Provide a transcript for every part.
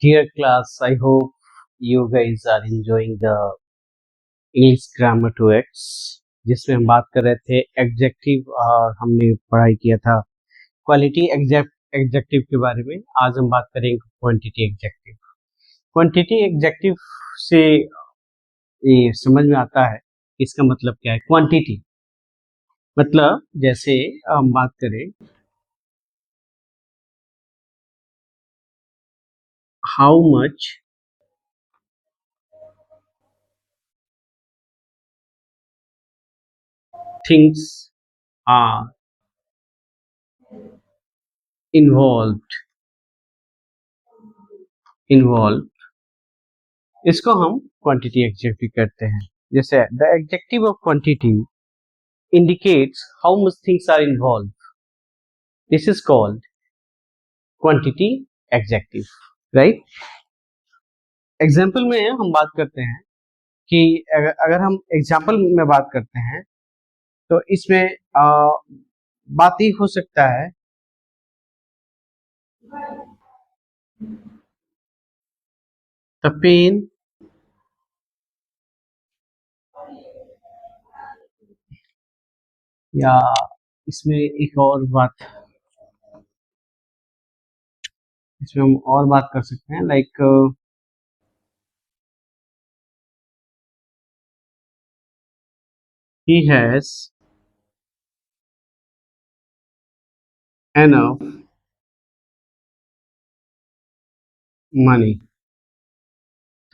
Dear class, I hope you guys are enjoying the English Grammar 2x जिसमें हम बात कर रहे थे एग्जेक्टिव और हमने पढ़ाई किया था क्वालिटी एग्जेक्टिव के बारे में। आज हम बात करेंगे क्वांटिटी एग्जेक्टिव। क्वांटिटी एग्जेक्टिव से ये समझ में आता है इसका मतलब क्या है। क्वांटिटी मतलब जैसे हम बात करें how much things are involved इसको हम क्वांटिटी एग्जेक्टिव करते हैं। जैसे the adjective of quantity indicates how much things are involved. This is called quantity adjective, right? Example में हम बात करते हैं कि अगर हम एग्जाम्पल में बात करते हैं तो इसमें बात ही हो सकता है the pain या इसमें एक और बात इसमें हम और बात कर सकते हैं like he has enough money।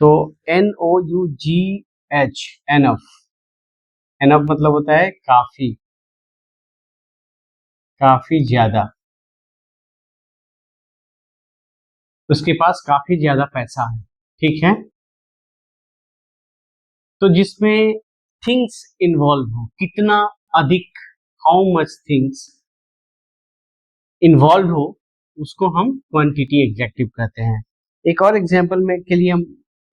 तो NOUGH enough मतलब होता है काफी ज्यादा, उसके पास काफी ज्यादा पैसा है, ठीक है। तो जिसमें थिंग्स इन्वॉल्व हो, कितना अधिक, हाउ मच थिंग्स इन्वॉल्व हो, उसको हम क्वांटिटी एग्जेक्टिव कहते हैं। एक और एग्जांपल में के लिए हम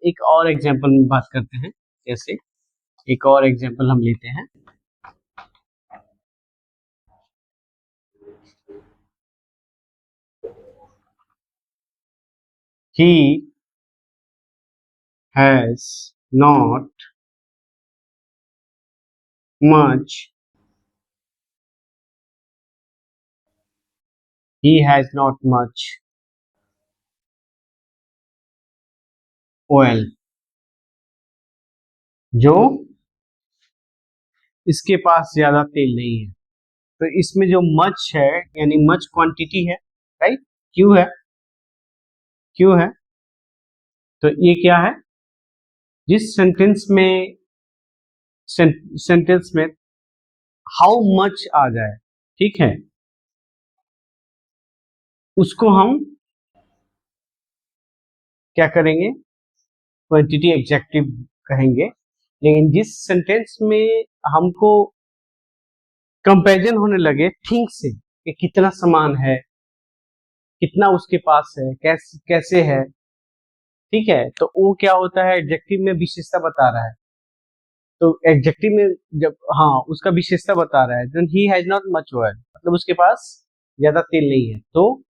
एक और एग्जांपल में बात करते हैं। जैसे एक और एग्जांपल हम लेते हैं, he has not much oil। जो इसके पास ज्यादा तेल नहीं है। तो इसमें जो मच है यानी मच क्वांटिटी है, राइट। क्यों है तो ये क्या है, जिस सेंटेंस में हाउ मच आ जाए, ठीक है, उसको हम क्या करेंगे, क्वांटिटी एग्जेक्टिव कहेंगे। लेकिन जिस सेंटेंस में हमको कंपैरिजन होने लगे थिंग्स से कि कितना सामान है, कितना उसके पास है, कैसे है, ठीक है, तो वो क्या होता है, एडजेक्टिव में विशेषता बता रहा है। तो एडजेक्टिव में जब उसका विशेषता बता रहा है, then he has not much oil, मतलब उसके पास ज्यादा तेल नहीं है, तो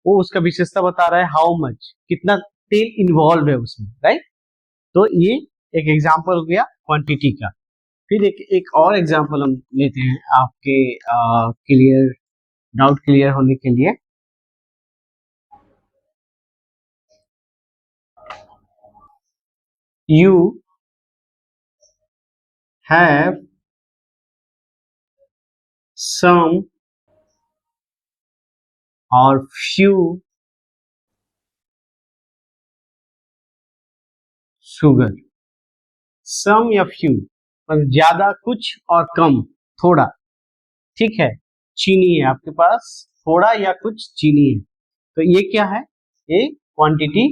वो उसका विशेषता बता रहा है हाउ मच, कितना तेल इन्वॉल्व है उसमें, राइट। तो ये एक एग्जांपल हो गया क्वांटिटी का। फिर एक और एग्जांपल हम लेते हैं आपके डाउट क्लियर होने के लिए। You have some or few sugar। सम या फ्यू मतलब ज्यादा कुछ और कम थोड़ा, ठीक है। चीनी है आपके पास, थोड़ा या कुछ चीनी है, तो ये क्या है, ये क्वांटिटी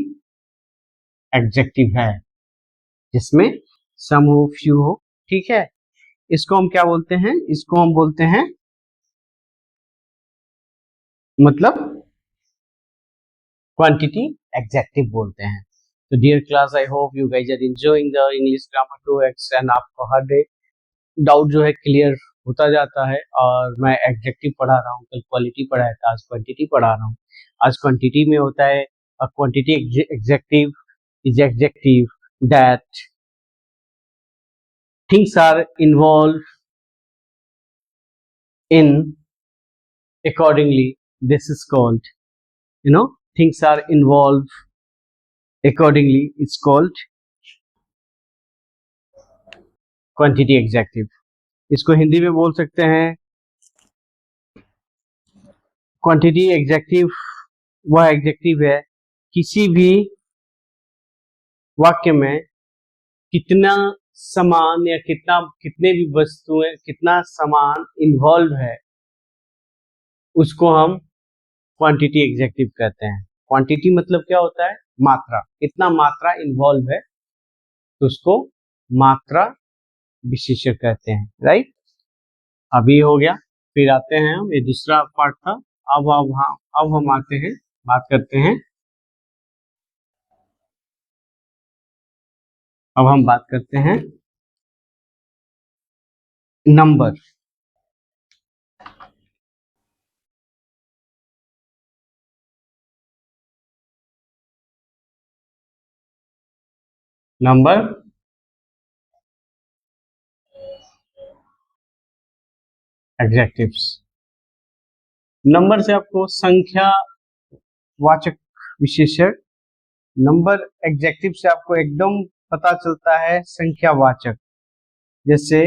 एग्जेक्टिव है जिसमें सम हो फ्यू हो, ठीक है। इसको हम क्या बोलते हैं, इसको हम बोलते हैं मतलब क्वांटिटी एग्जेक्टिव बोलते हैं। तो dear class, I hope you guys are enjoying the English grammar 2x and आपको हर डे डाउट जो है क्लियर होता जाता है। और मैं एग्जेक्टिव पढ़ा रहा हूँ, कल क्वालिटी पढ़ाया था, आज क्वांटिटी पढ़ा रहा हूँ। आज क्वांटिटी में होता है a quantity adjective is adjective that things are involved in accordingly. This is called, things are involved accordingly. It's called quantity executive. इसको हिंदी में बोल सकते हैं क्वांटिटी एग्जेक्टिव. वह एग्जेक्टिव है किसी भी वाक्य में कितना सामान या कितने भी वस्तुएं, कितना सामान इन्वॉल्व है, उसको हम क्वांटिटी एग्जेक्टिव कहते हैं. क्वांटिटी मतलब क्या होता है? मात्रा. कितना मात्रा इन्वॉल्व है तो उसको मात्रा विशेषण कहते हैं. राइट. अभी हो गया. फिर आते हैं हम, ये दूसरा पार्ट था. अब हम आते हैं, बात करते हैं. अब हम बात करते हैं नंबर. Number adjectives. नंबर से आपको संख्या वाचक विशेषण. नंबर एडजेक्टिव से आपको एकदम पता चलता है संख्यावाचक. जैसे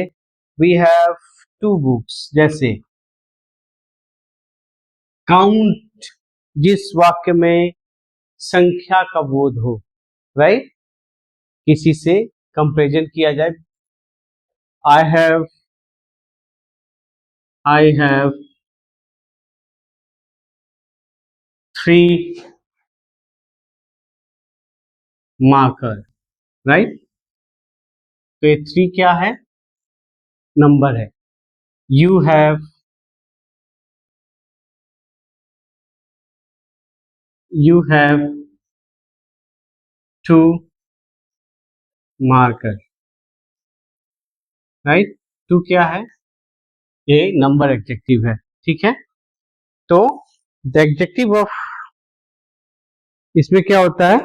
वी हैव 2 बुक्स. जैसे काउंट, जिस वाक्य में संख्या का बोध हो. राइट. किसी से कंपेरिजन किया जाए. I have 3 marker. राइट. तो ये 3 क्या है? नंबर है. You have 2 marker. राइट. 2 क्या है? ये नंबर एडजेक्टिव है. ठीक है. तो द एडजेक्टिव ऑफ, इसमें क्या होता है,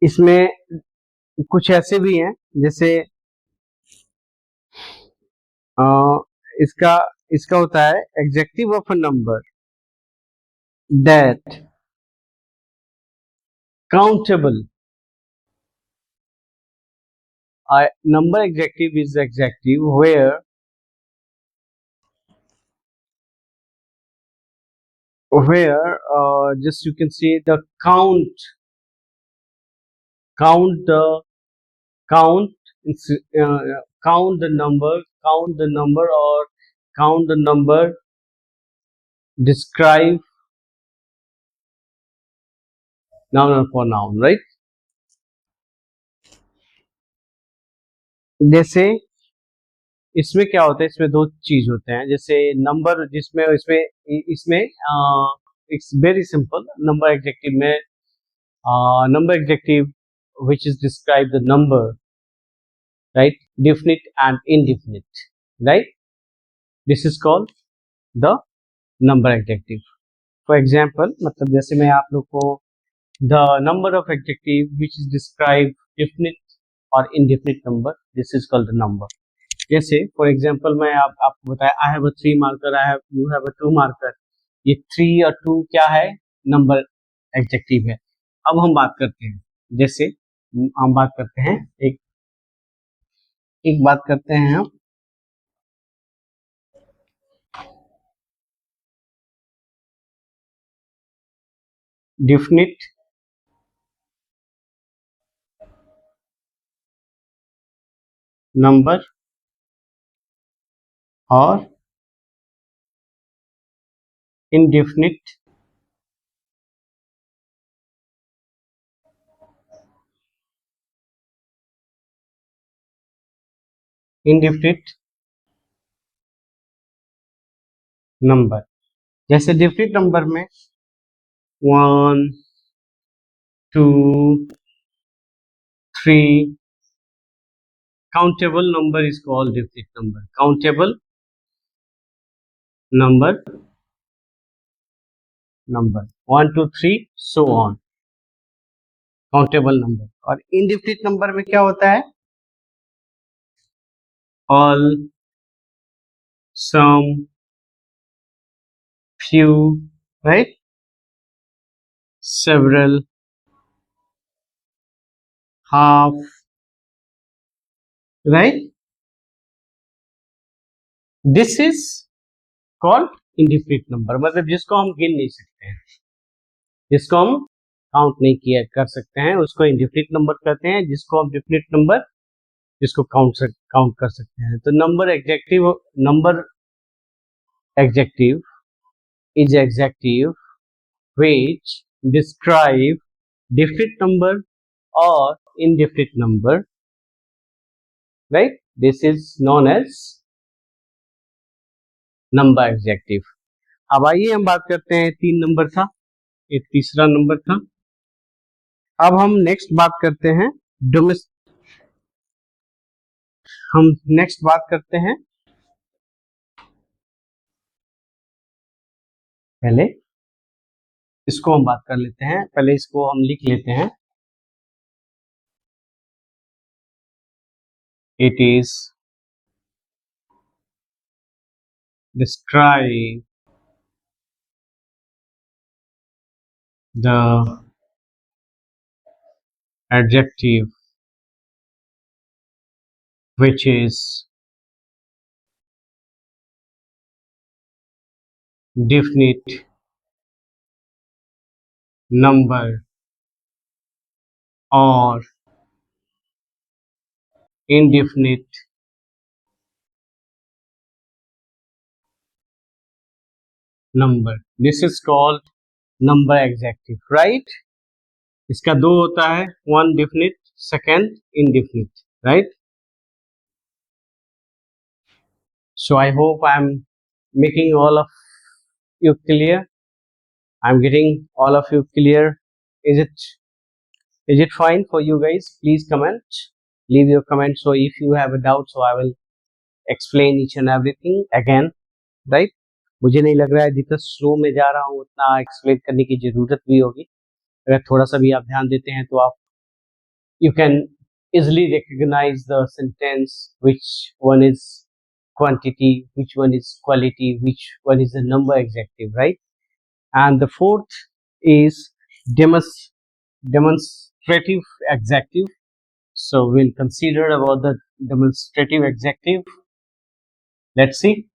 इसमें कुछ ऐसे भी हैं. जैसे इसका होता है adjective of a number that countable. number adjective is adjective where just you can see the count the count count the number or count the number, describe noun or pronoun. right. जैसे इसमें क्या होता है, इसमें 2 चीज होते हैं. जैसे नंबर, जिसमें इसमें it's very simple. Number adjective में number adjective which is describe the number, right, definite and indefinite. Right. This is called the number adjective. For example, मतलब जैसे मैं आप लोग को the number of adjective which is describe definite or indefinite number, this is called the number. जैसे for example मैं आपको बताया I have a 3 marker, you have a 2 marker. ये 3 और 2 क्या है? नंबर एडजेक्टिव है. अब हम बात करते हैं, जैसे हम बात करते हैं एक बात करते हैं हम डेफिनिट नंबर और इनडेफिनिट नंबर. जैसे डेफिनिट नंबर में 1 2 3. countable number is called definite number. countable number 1 2 3 so on, countable number. और इनडिफिनिट नंबर में क्या होता है? All, some, few, right, several, half, right? This is called indefinite number, मतलब जिसको हम गिन नहीं सकते हैं, जिसको हम काउंट नहीं किया कर सकते हैं, उसको इंडिफिनिट नंबर कहते हैं। जिसको हम डिफिनिट नंबर, जिसको काउंट कर सकते हैं। तो number executive is adjective which describe definite number or indefinite number, right? This is known as number adjective। अब आइए हम बात करते हैं, 3 नंबर था, ये तीसरा नंबर था। अब हम नेक्स्ट बात करते हैं पहले इसको हम बात कर लेते हैं, पहले इसको हम लिख लेते हैं। It is describe the adjective which is definite number or indefinite number। This is called number adjective, right? इसका दो होता है, one definite, second indefinite, right? So I hope I'm making all of you clear. I'm getting all of you clear. Is it fine for you guys? Please comment, leave your comment. So if you have a doubt, so I will explain each and everything again, right? मुझे नहीं लग रहा है जितना slow में जा रहा हूँ उतना एक्सप्लेन करने की जरूरत भी होगी। अगर थोड़ा सा भी आप ध्यान देते हैं तो आप you can easily recognize the sentence, which one is quantity, which one is quality, which one is the number adjective, right? And the fourth is demonstrative adjective. So we'll consider about the demonstrative adjective. Let's see.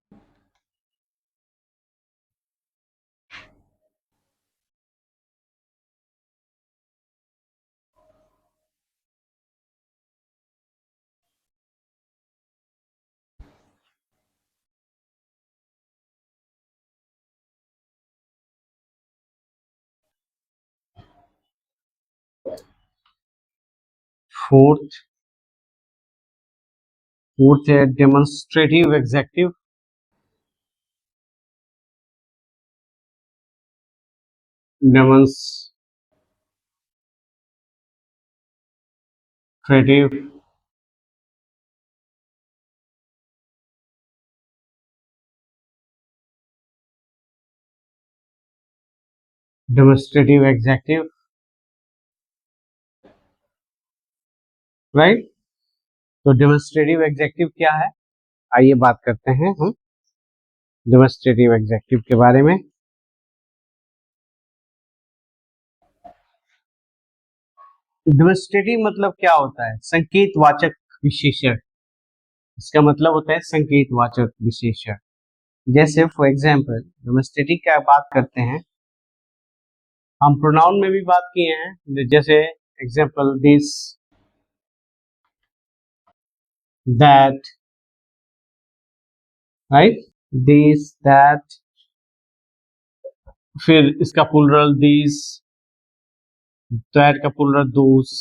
Fourth है demonstrative adjective। Demonstrative adjective, right? तो demonstrative executive क्या है, आइए बात करते हैं हम demonstrative executive के बारे में। डेमोन्स्ट्रेटिव मतलब क्या होता है? संकेतवाचक विशेषण। इसका मतलब होता है संकेतवाचक विशेषण। जैसे फॉर एग्जाम्पल डेमोन्स्ट्रेटिव क्या बात करते हैं, हम प्रोनाउन में भी बात किए हैं। जैसे example this, that, right, this, that. फिर इसका प्लूरल दिस, दैट का प्लूरल दोस।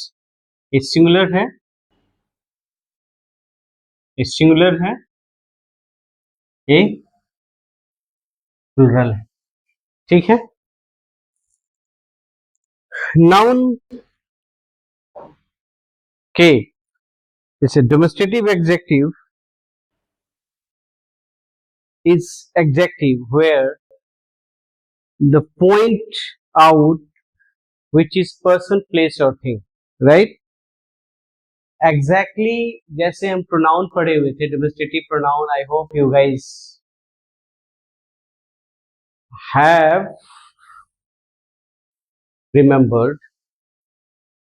ये सिंगुलर है, ये सिंगुलर है, ये प्लूरल है, ठीक है। नाउन के जैसे demonstrative executive is adjective where the point out which is person, place or thing, right? Exactly जैसे हम pronoun पढ़े हुए थे, demonstrative pronoun. I hope you guys have remembered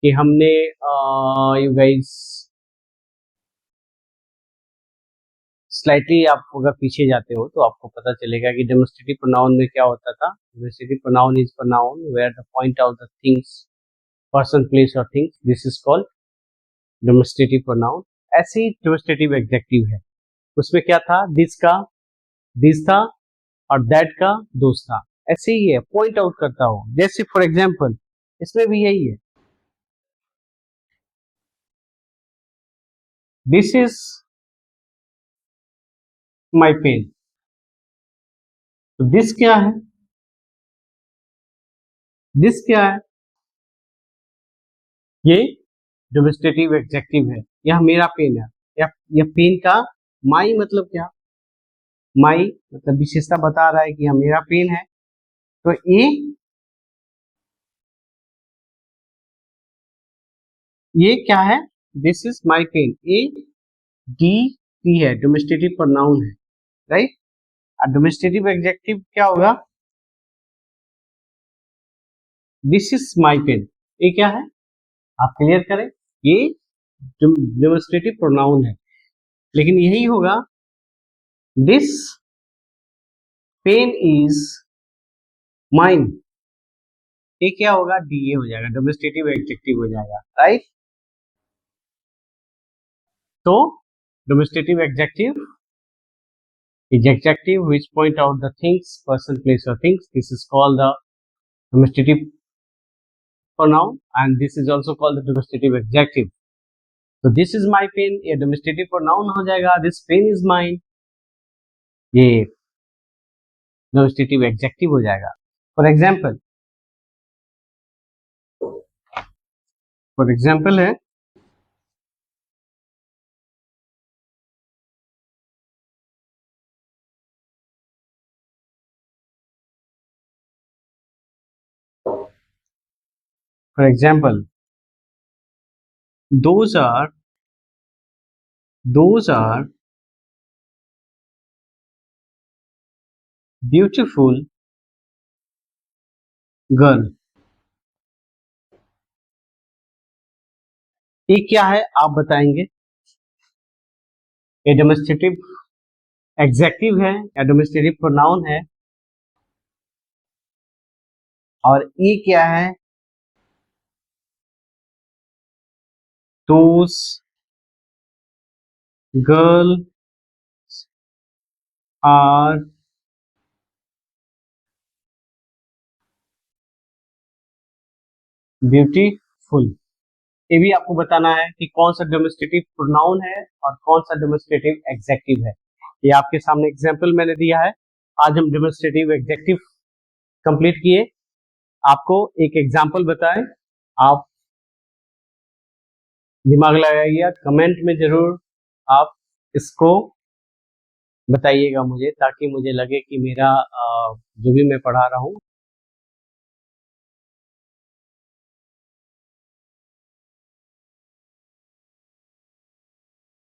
कि हमने you guys स्लाइटली आप अगर पीछे जाते हो तो आपको पता चलेगा कि डेमोस्ट्रेटिव प्रोनाउन में क्या होता था. Demonstrative pronoun is pronoun where the point out the things, person, place और things. This is called demonstrative pronoun. ऐसे ही डेमोस्ट्रेटिव एग्जेक्टिव है. उसमें क्या था, दिस था और दैट का दोस्त था. ऐसे ही है, पॉइंट आउट करता हो. जैसे फॉर एग्जाम्पल इसमें भी यही है, दिस इज माई पेन. तो दिस क्या है, दिस क्या है, ये डेमोस्ट्रेटिव एग्जेक्टिव है. यह मेरा पेन है. यह पेन का माई मतलब क्या, माई मतलब विशेषता बता रहा है कि यह मेरा पेन है. तो ये क्या है, this is my pen. A D T है, डेमोस्ट्रेटिव प्रोनाउन है, राइट. और डेमोस्ट्रेटिव एग्जेक्टिव क्या होगा, दिस इज माई पेन. ये क्या है, आप क्लियर करें, ये डेमोस्ट्रेटिव प्रोनाउन है. लेकिन यही होगा, दिस पेन इज माइन. ये क्या होगा, डी ए हो जाएगा, डेमोस्ट्रेटिव एग्जेक्टिव हो जाएगा, राइट. तो demonstrative executive is adjective which point out the things, person, place or things. This is called the demonstrative pronoun and this is also called the demonstrative adjective. So this is my pen, ये demonstrative pronoun हो जाएगा. This pen is mine, ये demonstrative adjective हो जाएगा. For example है, for example, those are beautiful girl. ये क्या है आप बताएंगे, ये डेमोस्ट्रेटिव एग्जेक्टिव है या डेमोस्ट्रेटिव प्रोनाउन है, और ये क्या है, those girls are ब्यूटीफुल. ये भी आपको बताना है कि कौन सा डेमोस्ट्रेटिव प्रोनाउन है और कौन सा डेमोस्ट्रेटिव एग्जेक्टिव है. ये आपके सामने एग्जाम्पल मैंने दिया है. आज हम डेमोस्ट्रेटिव एग्जेक्टिव कंप्लीट किए. आपको एक एग्जाम्पल बताएं, आप दिमाग लगाइए, कमेंट में जरूर आप इसको बताइएगा मुझे, ताकि मुझे लगे कि मेरा जो भी मैं पढ़ा रहा हूँ